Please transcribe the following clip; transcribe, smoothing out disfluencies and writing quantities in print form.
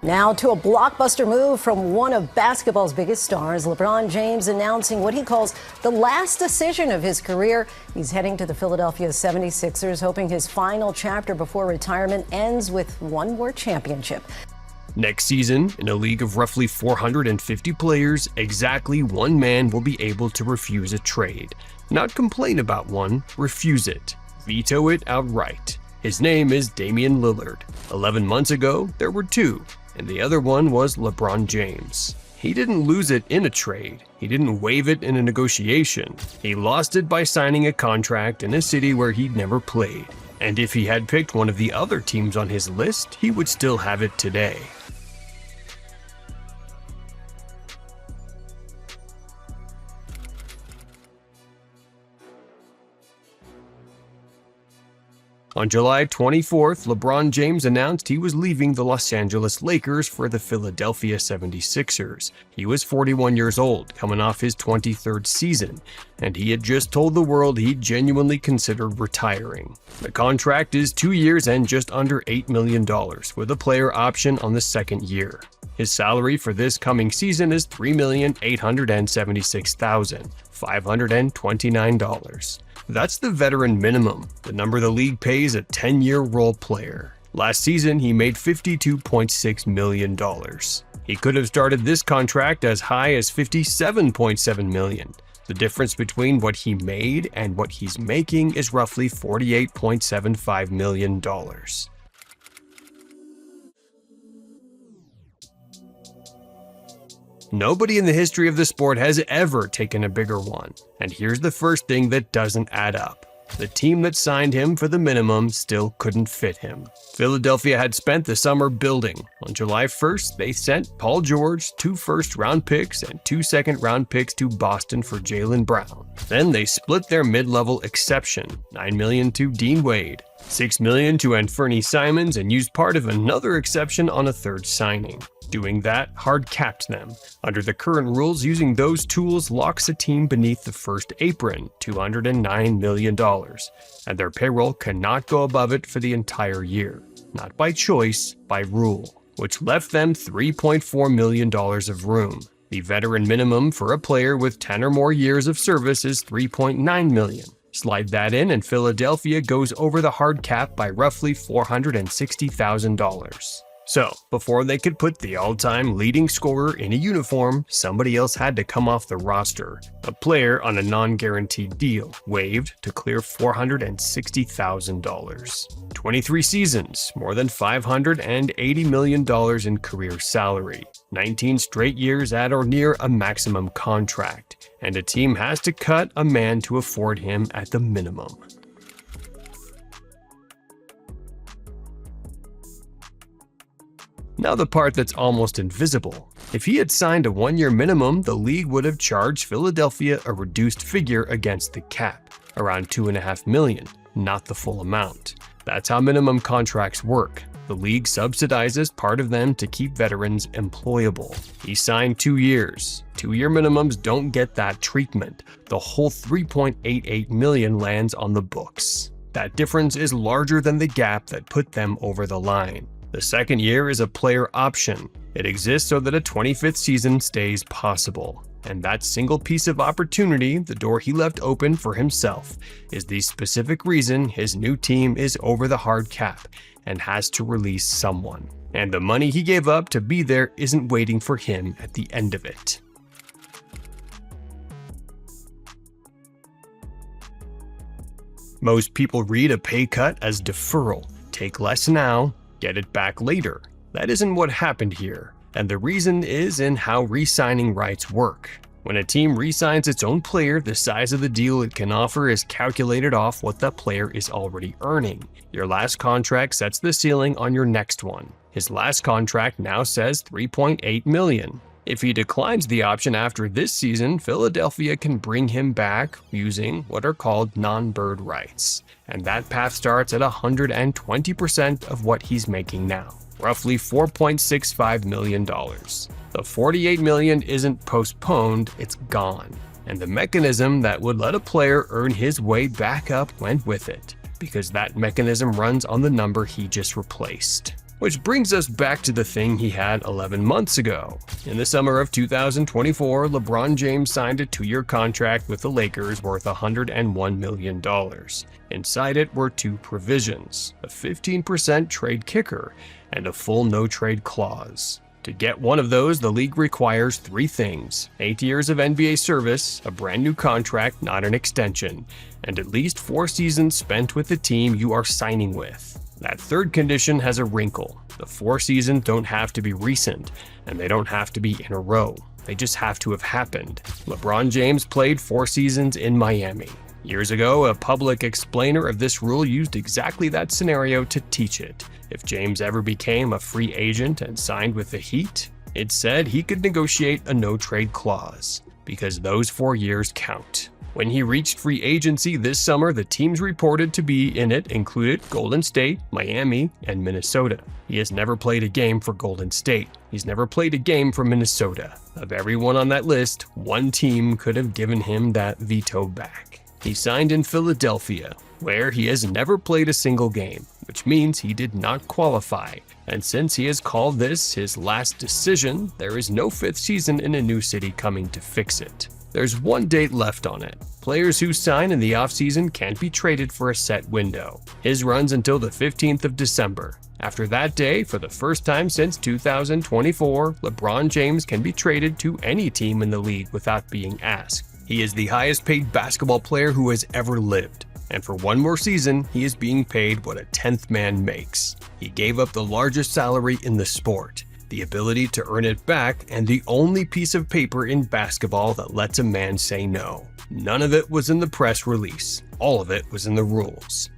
Now to a blockbuster move from one of basketball's biggest stars, LeBron James announcing what he calls the last decision of his career. He's heading to the Philadelphia 76ers, hoping his final chapter before retirement ends with one more championship. Next season, in a league of roughly 450 players, exactly one man will be able to refuse a trade. Not complain about one, refuse it. Veto it outright. His name is Damian Lillard. 11 months ago, there were two, and the other one was LeBron James. He didn't lose it in a trade. He didn't waive it in a negotiation. He lost it by signing a contract in a city where he'd never played. And if he had picked one of the other teams on his list, he would still have it today. On July 24th, LeBron James announced he was leaving the Los Angeles Lakers for the Philadelphia 76ers. He was 41 years old, coming off his 23rd season, and he had just told the world he genuinely considered retiring. The contract is 2 years and just under $8 million, with a player option on the second year. His salary for this coming season is $3,876,529. That's the veteran minimum, the number the league pays a 10-year role player. Last season, he made $52.6 million. He could have started this contract as high as $57.7 million. The difference between what he made and what he's making is roughly $48.75 million. Nobody in the history of the sport has ever taken a bigger one. And here's the first thing that doesn't add up. The team that signed him for the minimum still couldn't fit him. Philadelphia had spent the summer building. On July 1st, they sent Paul George, 2 first-round picks and 2 second-round picks to Boston for Jaylen Brown. Then they split their mid-level exception, $9 million to Dean Wade, $6 million to Anfernee Simons, and used part of another exception on a third signing. Doing that hard-capped them. Under the current rules, using those tools locks a team beneath the first apron, $209 million, and their payroll cannot go above it for the entire year. Not by choice, by rule, which left them $3.4 million of room. The veteran minimum for a player with 10 or more years of service is $3.9 million. Slide that in and Philadelphia goes over the hard cap by roughly $460,000. So, before they could put the all-time leading scorer in a uniform, somebody else had to come off the roster. A player on a non-guaranteed deal, waived to clear $460,000. 23 seasons, more than $580 million in career salary. 19 straight years at or near a maximum contract. And a team has to cut a man to afford him at the minimum. Now the part that's almost invisible. If he had signed a 1-year minimum, the league would have charged Philadelphia a reduced figure against the cap, around $2.5 million, not the full amount. That's how minimum contracts work. The league subsidizes part of them to keep veterans employable. He signed 2 years. 2-year minimums don't get that treatment. The whole $3.88 million lands on the books. That difference is larger than the gap that put them over the line. The second year is a player option. It exists so that a 25th season stays possible. And that single piece of opportunity, the door he left open for himself, is the specific reason his new team is over the hard cap and has to release someone. And the money he gave up to be there isn't waiting for him at the end of it. Most people read a pay cut as deferral. Take less now, get it back later. That isn't what happened here, and the reason is in how re-signing rights work. When a team re-signs its own player, the size of the deal it can offer is calculated off what that player is already earning. Your last contract sets the ceiling on your next one. His last contract now says $3.8 million. If he declines the option after this season, Philadelphia can bring him back using what are called non-bird rights. And that path starts at 120% of what he's making now, roughly $4.65 million. The $48 million isn't postponed, it's gone. And the mechanism that would let a player earn his way back up went with it, because that mechanism runs on the number he just replaced. Which brings us back to the thing he had 11 months ago. In the summer of 2024, LeBron James signed a 2-year contract with the Lakers worth $101 million. Inside it were 2 provisions, a 15% trade kicker and a full no-trade clause. To get one of those, the league requires 3 things: 8 years of NBA service, a brand new contract, not an extension, and at least 4 seasons spent with the team you are signing with. That third condition has a wrinkle. The 4 seasons don't have to be recent, and they don't have to be in a row. They just have to have happened. LeBron James played 4 seasons in Miami. Years ago, a public explainer of this rule used exactly that scenario to teach it. If James ever became a free agent and signed with the Heat, it said he could negotiate a no-trade clause, because those 4 years count. When he reached free agency this summer, the teams reported to be in it included Golden State, Miami, and Minnesota. He has never played a game for Golden State. He's never played a game for Minnesota. Of everyone on that list, 1 team could have given him that veto back. He signed in Philadelphia, where he has never played a single game, which means he did not qualify. And since he has called this his last decision, there is no 5th season in a new city coming to fix it. There's 1 date left on it. Players who sign in the offseason can't be traded for a set window. His runs until the 15th of December. After that day, for the first time since 2024, LeBron James can be traded to any team in the league without being asked. He is the highest paid basketball player who has ever lived. And for 1 more season, he is being paid what a 10th man makes. He gave up the largest salary in the sport, the ability to earn it back, and the only piece of paper in basketball that lets a man say no. None of it was in the press release. All of it was in the rules.